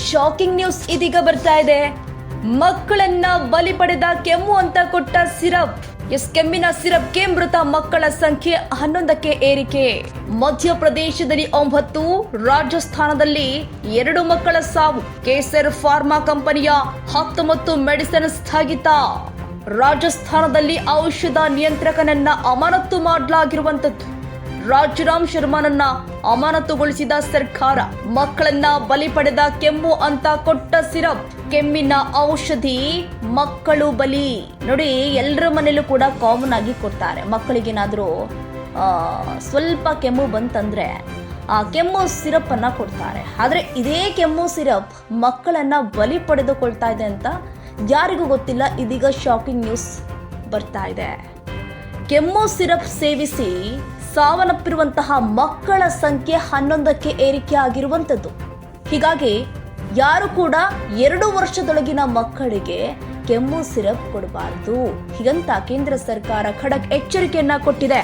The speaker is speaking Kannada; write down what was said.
ಶಾಕಿಂಗ್ ನ್ಯೂಸ್ ಇದೀಗ ಬರ್ತಾ ಇದೆ. ಮಕ್ಕಳನ್ನ ಬಲಿ ಪಡೆದ ಕೆಮ್ಮು ಅಂತ ಕೊಟ್ಟ ಸಿರಪ್. ಕೆಮ್ಮಿನ ಸಿರಪ್ಗೆ ಮೃತ ಮಕ್ಕಳ ಸಂಖ್ಯೆ 11ಕ್ಕೆ ಏರಿಕೆ. ಮಧ್ಯಪ್ರದೇಶದಲ್ಲಿ 9, ರಾಜಸ್ಥಾನದಲ್ಲಿ 2 ಮಕ್ಕಳ ಸಾವು. ಕೇಸರ್ ಫಾರ್ಮಾ ಕಂಪನಿಯ 19 ಮೆಡಿಸಿನ್ ಸ್ಥಗಿತ. ರಾಜಸ್ಥಾನದಲ್ಲಿ ಔಷಧ ನಿಯಂತ್ರಕನನ್ನ ಅಮಾನತು ಮಾಡಲಾಗಿರುವಂತದ್ದು. ರಾಜರಾಮ್ ಶರ್ಮಾನನ್ನ ಅಮಾನತುಗೊಳಿಸಿದ ಸರ್ಕಾರ. ಮಕ್ಕಳನ್ನ ಬಲಿ ಪಡೆದ ಕೆಮ್ಮು ಅಂತ ಕೊಟ್ಟ ಸಿರಪ್, ಕೆಮ್ಮಿನ ಔಷಧಿ ಮಕ್ಕಳು ಬಲಿ. ನೋಡಿ, ಎಲ್ಲರ ಮನೇಲೂ ಕೂಡ ಕಾಮನ್ ಆಗಿ ಕೊಡ್ತಾರೆ. ಮಕ್ಕಳಿಗೇನಾದ್ರೂ ಸ್ವಲ್ಪ ಕೆಮ್ಮು ಬಂತಂದ್ರೆ ಆ ಕೆಮ್ಮು ಸಿರಪ್ ಅನ್ನ ಕೊಡ್ತಾರೆ. ಆದ್ರೆ ಇದೇ ಕೆಮ್ಮು ಸಿರಪ್ ಮಕ್ಕಳನ್ನ ಬಲಿ ಪಡೆದುಕೊಳ್ತಾ ಇದೆ ಅಂತ ಯಾರಿಗೂ ಗೊತ್ತಿಲ್ಲ. ಇದೀಗ ಶಾಕಿಂಗ್ ನ್ಯೂಸ್ ಬರ್ತಾ ಇದೆ. ಕೆಮ್ಮು ಸಿರಪ್ ಸೇವಿಸಿ ಸಾವನ್ನಪ್ಪಿರುವಂತಹ ಮಕ್ಕಳ ಸಂಖ್ಯೆ 11ಕ್ಕೆ ಏರಿಕೆ ಆಗಿರುವಂಥದ್ದು. ಹೀಗಾಗಿ ಯಾರು ಕೂಡ 2 ವರ್ಷದೊಳಗಿನ ಮಕ್ಕಳಿಗೆ ಕೆಮ್ಮು ಸಿರಪ್ ಕೊಡಬಾರದು ಹೀಗಂತ ಕೇಂದ್ರ ಸರ್ಕಾರ ಖಡಕ್ ಎಚ್ಚರಿಕೆಯನ್ನ ಕೊಟ್ಟಿದೆ.